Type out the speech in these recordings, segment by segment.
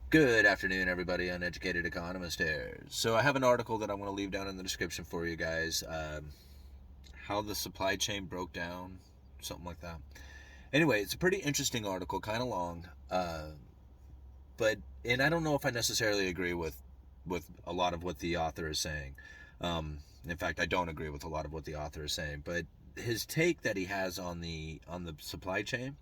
Good afternoon, everybody. Uneducated economist here. So I have an article that I want to leave down in the description for you guys. How the supply chain broke down, something like that. Anyway, it's a pretty interesting article, kind of long, but and I don't know if I necessarily agree with a lot of what the author is saying. In fact, I don't agree with a lot of what the author is saying, but his take that he has on the supply chain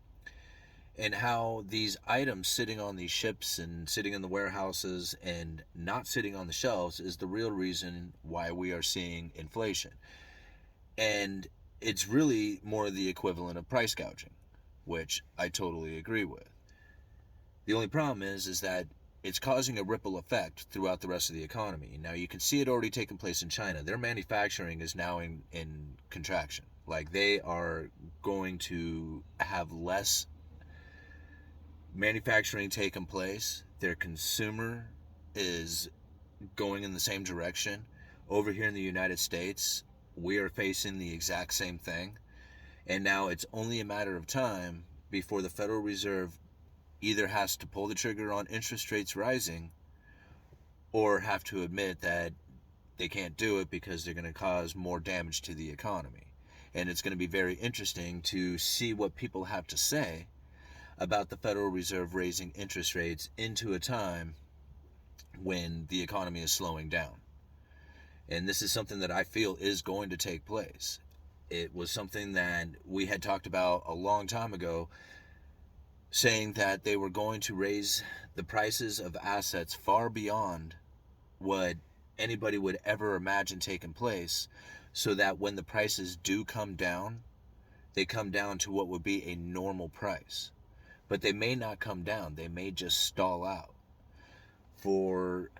and how these items sitting on these ships and sitting in the warehouses and not sitting on the shelves is the real reason why we are seeing inflation. And it's really more the equivalent of price gouging, which I totally agree with. The only problem is that it's causing a ripple effect throughout the rest of the economy. Now you can see it already taking place in China. Their manufacturing is now in contraction. Like they are going to have less manufacturing taking place. Their consumer is going in the same direction. Over here in the United States, we are facing the exact same thing. And now it's only a matter of time before the Federal Reserve either has to pull the trigger on interest rates rising or have to admit that they can't do it because they're going to cause more damage to the economy. And it's going to be very interesting to see what people have to say about the Federal Reserve raising interest rates into a time when the economy is slowing down. And this is something that I feel is going to take place. It was something that we had talked about a long time ago, saying that they were going to raise the prices of assets far beyond what anybody would ever imagine taking place, so that when the prices do come down, they come down to what would be a normal price. But they may not come down. They may just stall out. For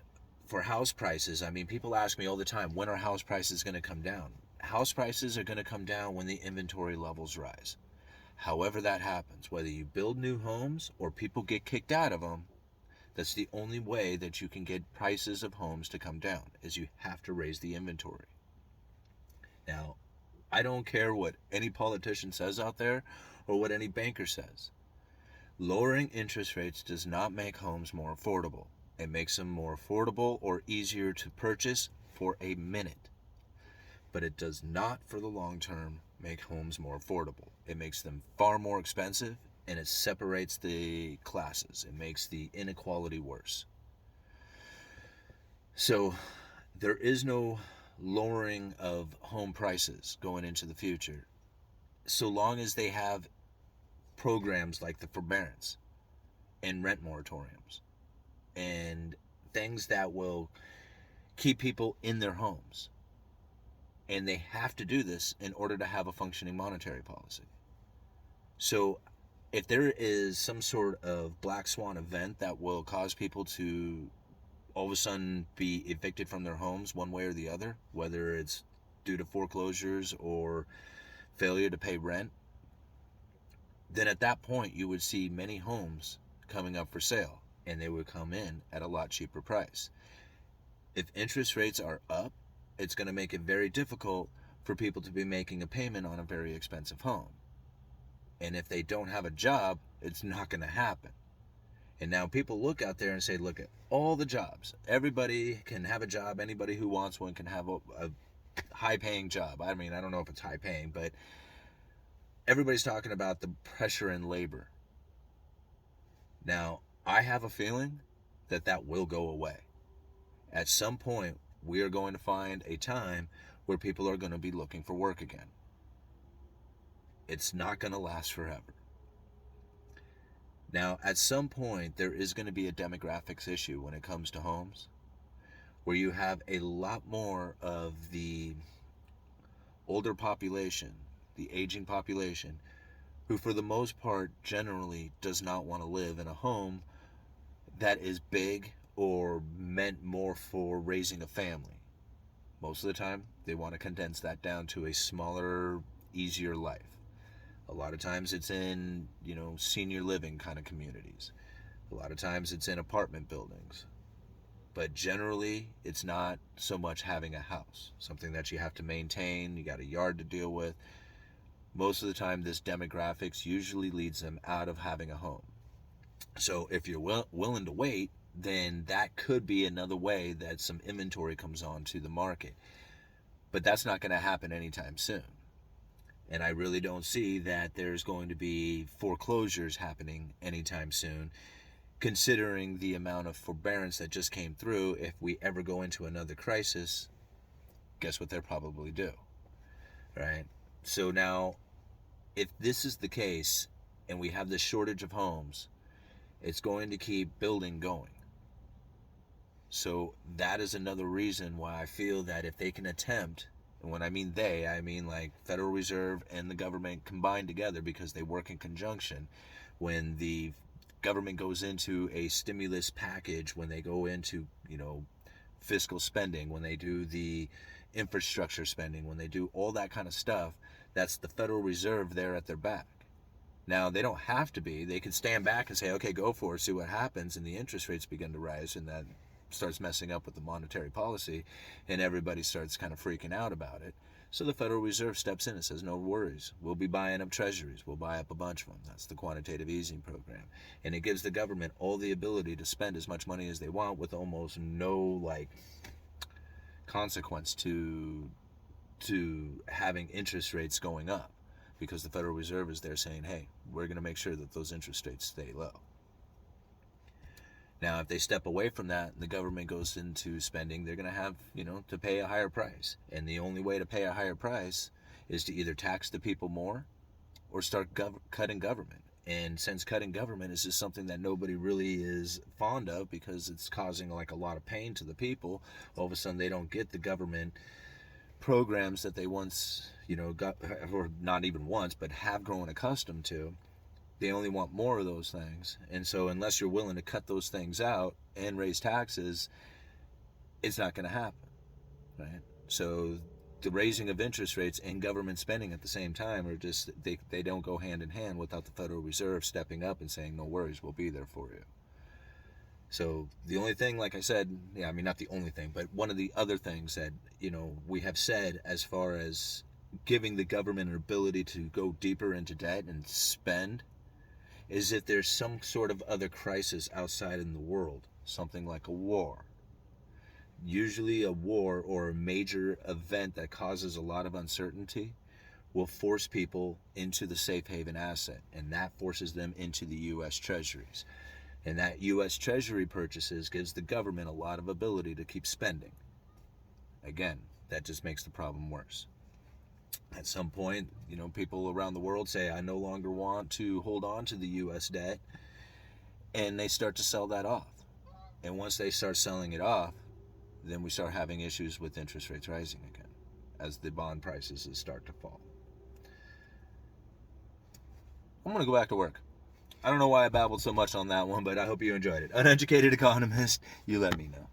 for house prices, I mean, people ask me all the time, when are house prices going to come down? House prices are going to come down when the inventory levels rise. However that happens, whether you build new homes or people get kicked out of them, that's the only way that you can get prices of homes to come down, is you have to raise the inventory. Now, I don't care what any politician says out there or what any banker says. Lowering interest rates does not make homes more affordable. It makes them more affordable or easier to purchase for a minute. But it does not, for the long term, make homes more affordable. It makes them far more expensive, and it separates the classes. It makes the inequality worse. So there is no lowering of home prices going into the future, so long as they have programs like the forbearance and rent moratoriums and things that will keep people in their homes. And they have to do this in order to have a functioning monetary policy. So if there is some sort of black swan event that will cause people to all of a sudden be evicted from their homes one way or the other, whether it's due to foreclosures or failure to pay rent, then at that point you would see many homes coming up for sale, and they would come in at a lot cheaper price. If interest rates are up, it's going to make it very difficult for people to be making a payment on a very expensive home. And if they don't have a job, it's not going to happen. And now people look out there and say, look at all the jobs. Everybody can have a job. Anybody who wants one can have a high paying job. I mean, I don't know if it's high paying, but everybody's talking about the pressure in labor. Now, I have a feeling that that will go away. At some point, we are going to find a time where people are going to be looking for work again. It's not going to last forever. Now, at some point, there is going to be a demographics issue when it comes to homes, where you have a lot more of the older population, the aging population, who for the most part generally does not want to live in a home that is big or meant more for raising a family. Most of the time, they want to condense that down to a smaller, easier life. A lot of times it's in, senior living kind of communities. A lot of times it's in apartment buildings. But generally, it's not so much having a house, something that you have to maintain, you got a yard to deal with. Most of the time, this demographics usually leads them out of having a home. So if you're willing to wait, then that could be another way that some inventory comes onto the market. But that's not going to happen anytime soon. And I really don't see that there's going to be foreclosures happening anytime soon, considering the amount of forbearance that just came through. If we ever go into another crisis, guess what they'll probably do, right? So now, if this is the case and we have this shortage of homes, it's going to keep building going. So that is another reason why I feel that if they can attempt, and when I mean they, I mean like Federal Reserve and the government combined together, because they work in conjunction. When the government goes into a stimulus package, when they go into, fiscal spending, when they do the infrastructure spending, when they do all that kind of stuff, that's the Federal Reserve there at their back. Now, they don't have to be. They can stand back and say, okay, go for it, see what happens, and the interest rates begin to rise, and that starts messing up with the monetary policy, and everybody starts kind of freaking out about it. So the Federal Reserve steps in and says, no worries, we'll be buying up treasuries. We'll buy up a bunch of them. That's the quantitative easing program. And it gives the government all the ability to spend as much money as they want with almost no, consequence to having interest rates going up, because the Federal Reserve is there saying, hey, we're going to make sure that those interest rates stay low. Now, if they step away from that and the government goes into spending, they're going to have, to pay a higher price. And the only way to pay a higher price is to either tax the people more or start cutting government. And since cutting government is just something that nobody really is fond of, because it's causing a lot of pain to the people, all of a sudden they don't get the government programs that they once, got, or not even once, but have grown accustomed to. They only want more of those things. And so unless you're willing to cut those things out and raise taxes, it's not going to happen, right? So the raising of interest rates and government spending at the same time are just, they don't go hand in hand without the Federal Reserve stepping up and saying, no worries, we'll be there for you. So the only thing, like I said, not the only thing, but one of the other things that, we have said as far as giving the government an ability to go deeper into debt and spend, is if there's some sort of other crisis outside in the world, something like a war. Usually a war or a major event that causes a lot of uncertainty will force people into the safe haven asset, and that forces them into the U.S. Treasuries. And that U.S. Treasury purchases gives the government a lot of ability to keep spending. Again, that just makes the problem worse. At some point, people around the world say, I no longer want to hold on to the U.S. debt, and they start to sell that off. And once they start selling it off, then we start having issues with interest rates rising again as the bond prices start to fall. I'm going to go back to work. I don't know why I babbled so much on that one, but I hope you enjoyed it. Uneducated economist, you let me know.